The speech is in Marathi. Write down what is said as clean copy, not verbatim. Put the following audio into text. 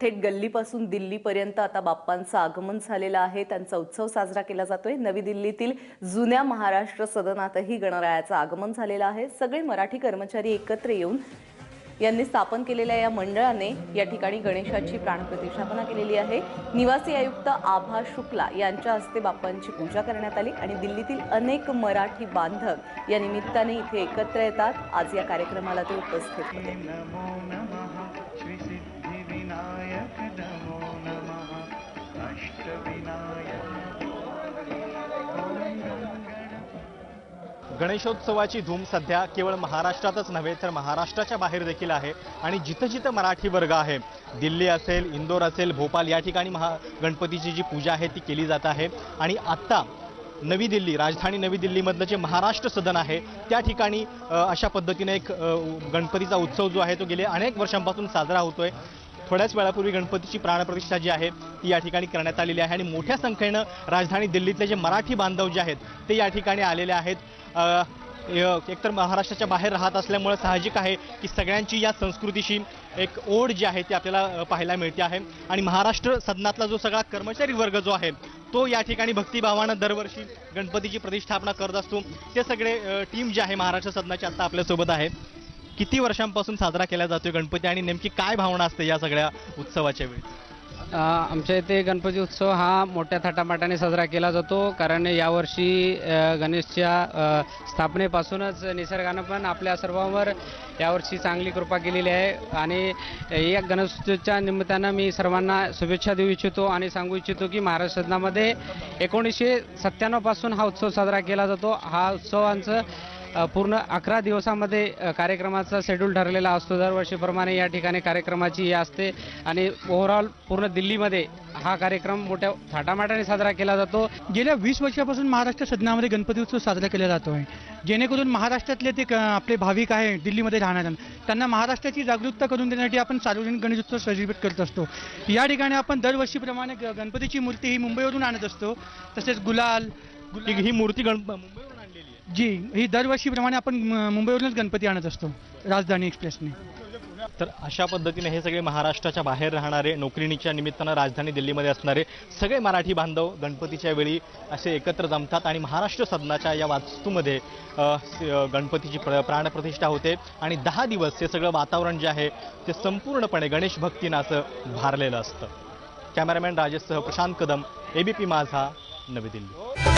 थेट गल्लीपासून दिल्लीपर्यंत आता बाप्पांचं आगमन झालेलं आहे। त्यांचा उत्सव साजरा केला जातोय। नवी दिल्लीतील जुन्या महाराष्ट्र सदनातही गणरायाचं आगमन झालेलं आहे। सगळे मराठी कर्मचारी एकत्र येऊन यांनी स्थापन केलेल्या या मंडळाने या ठिकाणी गणेशाची प्राणप्रतिष्ठापना केलेली आहे। निवासी आयुक्त आभा शुक्ला यांच्या हस्ते बाप्पांची पूजा करण्यात आली आणि दिल्लीतील अनेक मराठी बांधव या निमित्ताने इथे एकत्र येतात। आज या कार्यक्रमाला ते उपस्थित होते। गणेशोत्सवाची धूम सध्या केवळ महाराष्ट्रातच नव्हे तर महाराष्ट्राच्या बाहेर देखील आहे आणि जिथं जिथं मराठी वर्ग आहे, दिल्ली असेल, इंदोर असेल, भोपाळ या ठिकाणी गणपतीची जी पूजा आहे ती केली जात आहे। आणि आत्ता नवी दिल्ली, राजधानी नवी दिल्लीमधलं जे महाराष्ट्र सदन आहे त्या ठिकाणी अशा पद्धतीने एक गणपतीचा उत्सव जो आहे तो गेले अनेक वर्षांपासून साजरा होतोय। थोड्याच वेळापूर्वी गणपतीची प्राणप्रतिष्ठा जी आहे ती या ठिकाणी करण्यात आलेली आहे आणि मोठ्या संख्येनं राजधानी दिल्लीतले जे मराठी बांधव जे आहेत ते या ठिकाणी आलेले आहेत। एकतर महाराष्ट्राच्या बाहेर राहत असल्यामुळे साहजिक आहे की सगळ्यांची या संस्कृतीशी एक ओढ जी आहे ती आपल्याला पाहायला मिळते आहे आणि महाराष्ट्र सदनातला जो सगळा कर्मचारी वर्ग जो आहे तो या ठिकाणी भक्तिभावानं दरवर्षी गणपतीची प्रतिष्ठापना करत असतो। ते सगळे टीम जी आहे महाराष्ट्र सदनाची आता आपल्यासोबत आहे। किती वर्षांपासून साजरा केला जातोय गणपती आणि नेमकी काय भावना असते या सगळ्या उत्सवाच्या वेळी? आमच्या इथे गणपती उत्सव हा मोठ्या थाटामाटाने साजरा केला जातो, कारण यावर्षी गणेशच्या स्थापनेपासूनच निसर्गानं पण आपल्या सर्वांवर यावर्षी चांगली कृपा केलेली आहे आणि या गणेशोत्सवाच्या निमित्तानं मी सर्वांना शुभेच्छा देऊ इच्छितो आणि सांगू इच्छितो की महाराष्ट्र सदनामध्ये 1997 पासून हा उत्सव साजरा केला जातो। हा उत्सवांचं पूर्ण 11 दिवसामध्ये कार्यक्रमाचा शेड्यूल ठरलेला असतो। दरवर्षीप्रमाणे या ठिकाणी कार्यक्रमाची असते आणि ओव्हरऑल पूर्ण दिल्लीमध्ये हा कार्यक्रम मोठ्या थाटामाटाने साजरा केला जातो। गेल्या 20 वर्षापासून महाराष्ट्र सदनामध्ये गणपती उत्सव साजरा केला जातो आहे, जेणेकरून महाराष्ट्रातले ते आपले भाविक आहे दिल्लीमध्ये राहणारे त्यांना महाराष्ट्राची जागरूकता करून देण्यासाठी आपण सार्वजनिक गणेश उत्सव सेलिब्रेट करत असतो। या ठिकाणी आपण दरवर्षीप्रमाणे गणपतीची मूर्ती ही मुंबईवरून आणत असतो, तसेच गुलाल ही मूर्ती मुंबईवरून आणलेली आहे जी, ही दरवर्षीप्रमाणे आपण मुंबईवरूनच गणपती आणत असतो राजधानी एक्सप्रेसने। तर अशा पद्धतीने हे सगळे महाराष्ट्राच्या बाहेर राहणारे, नोकरीच्या निमित्तानं राजधानी दिल्लीमध्ये असणारे सगळे मराठी बांधव गणपतीच्या वेळी असे एकत्र जमतात आणि महाराष्ट्र सदनाच्या या वास्तूमध्ये गणपतीची प्राणप्रतिष्ठा होते आणि 10 दिवस हे सगळं वातावरण जे आहे ते संपूर्णपणे गणेश भक्तीनं असं भारलेलं असतं। कॅमेरामॅन राजेशसह प्रशांत कदम, ABP माझा, नवी दिल्ली।